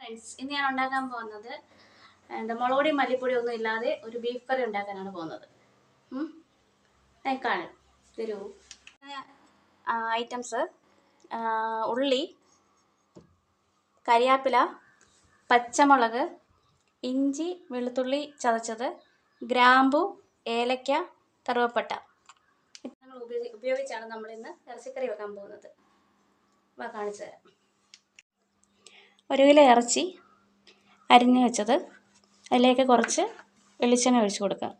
Friends, ഇന്ന് ഞാൻ ഉണ്ടാക്കാൻ പോകുന്നത് മുളകുപൊടി മല്ലിപ്പൊടി ഒന്നും ഇല്ലാതെ ഒരു ബീഫ് കറി ഉണ്ടാക്കാനാണ് പോകുന്നത്. കാണും തരൂ. ഐറ്റംസ്: ഉള്ളി, കരിയാപ്പില, പച്ചമുളക്, ഇഞ്ചി വെളുത്തുള്ളി ചതച്ചത്, ഗ്രാമ്പു, ഏലക്ക, കറുവപ്പട്ട ഉപയോഗിച്ചാണ് നമ്മളിന്ന് ഇറച്ചിക്കറി വെക്കാൻ പോകുന്നത്. കാണിച്ചു തരാം. 1 കിലോ ഇറച്ചി അരിഞ്ഞു വെച്ചത്, അതിലേക്ക് കുറച്ച് വെളിച്ചെണ്ണ ഒഴിച്ച് കൊടുക്കുക.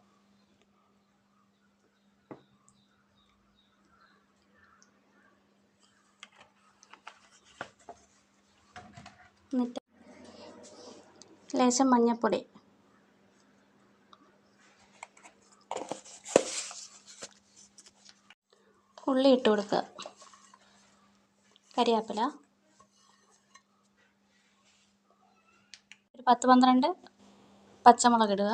എന്നിട്ട് ലേശം മഞ്ഞൾപ്പൊടി, ഉള്ളി ഇട്ട് കൊടുക്കുക, കരിയാപ്പില, ഒരു 10-12 പച്ചമുളക് ഇടുക,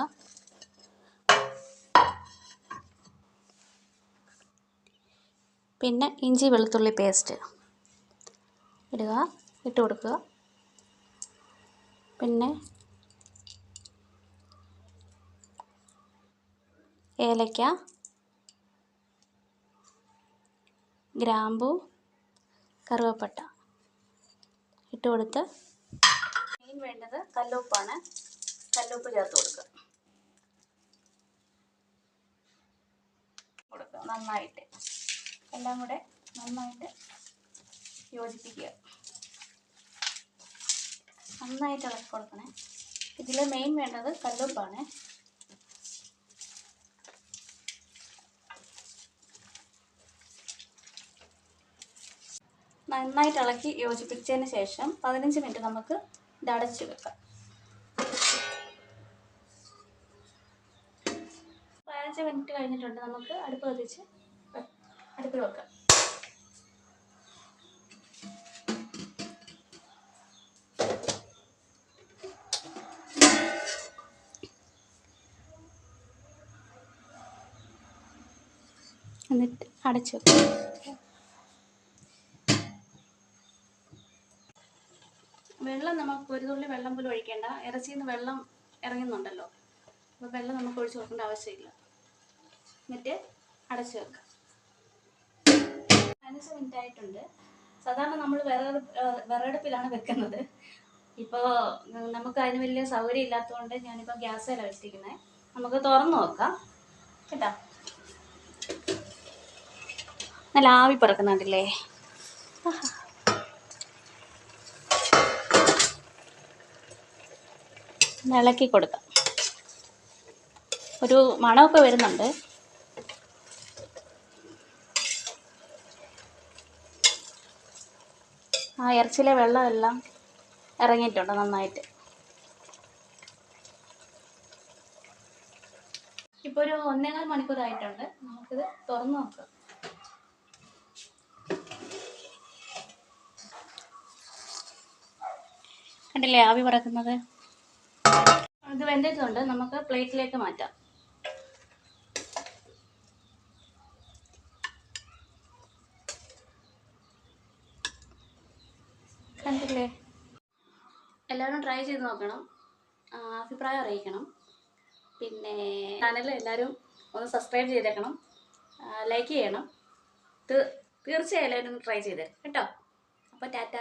പിന്നെ ഇഞ്ചി വെളുത്തുള്ളി പേസ്റ്റ് ഇട്ട് കൊടുക്കുക, പിന്നെ ഏലക്ക, ഗ്രാമ്പു, കറുവപ്പട്ട ഇട്ട് കൊടുത്ത് മെയിൻ വേണ്ടത് കല്ലുപ്പാണ്. കല്ലുപ്പ് ചേർത്ത് കൊടുക്കുക. നന്നായിട്ട് എല്ലാം കൂടെ നന്നായിട്ട് യോജിപ്പിക്കുക. നന്നായിട്ട് ഇളക്കി കൊടുക്കണേ. ഇതിൽ മെയിൻ വേണ്ടത് കല്ലുപ്പാണ്. നന്നായിട്ട് ഇളക്കി യോജിപ്പിച്ചതിന് ശേഷം 15 മിനിറ്റ് നമുക്ക് ഇത് അടച്ച് വെക്കാം. 15 മിനിറ്റ് കഴിഞ്ഞിട്ടുണ്ട്. നമുക്ക് അടുപ്പ് കത്തിച്ച് അടുപ്പിൽ വെക്കാം. എന്നിട്ട് അടച്ച് വെക്കാം. വെള്ളം നമുക്ക് ഒരു തുള്ളി വെള്ളം പോലും ഒഴിക്കേണ്ട. ഇറച്ചിയിൽ നിന്ന് വെള്ളം ഇറങ്ങുന്നുണ്ടല്ലോ, അപ്പോൾ വെള്ളം നമുക്ക് ഒഴിച്ച് കൊടുക്കേണ്ട ആവശ്യമില്ല. എന്നിട്ട് അടച്ച് വെക്കാം. 15 മിനിറ്റ് ആയിട്ടുണ്ട്. സാധാരണ നമ്മൾ വിറകടുപ്പിലാണ് വെക്കുന്നത്. ഇപ്പോൾ നമുക്ക് അതിന് വലിയ സൗകര്യം ഇല്ലാത്തതുകൊണ്ട് ഞാനിപ്പോൾ ഗ്യാസിലാണ് വെച്ചിരിക്കുന്നത്. നമുക്ക് തുറന്ന് നോക്കാം കേട്ടോ. നല്ല ആവി പറക്കുന്നുണ്ടല്ലേ. ഇളക്കി കൊടുക്കാം. ഒരു മണമൊക്കെ വരുന്നുണ്ട്. ആ ഇറച്ചിയിലെ വെള്ളമെല്ലാം ഇറങ്ങിയിട്ടുണ്ട് നന്നായിട്ട്. ഇപ്പോൾ ഒരു 1.25 മണിക്കൂറായിട്ടുണ്ട്. നമുക്കിത് തുറന്ന് നോക്കാം. കണ്ടില്ലേ ആവി പറക്കുന്നത്. ഇത് വെന്തിട്ടുണ്ട്. നമുക്ക് പ്ലേറ്റിലേക്ക് മാറ്റാം. കണ്ടില്ലേ. എല്ലാവരും ട്രൈ ചെയ്ത് നോക്കണം. അഭിപ്രായം അറിയിക്കണം. പിന്നെ ചാനൽ എല്ലാവരും ഒന്ന് സബ്സ്ക്രൈബ് ചെയ്തേക്കണം, ലൈക്ക് ചെയ്യണം. തീർച്ചയായും എല്ലാവരും ട്രൈ ചെയ്തേ കേട്ടോ. അപ്പോൾ ടാറ്റ.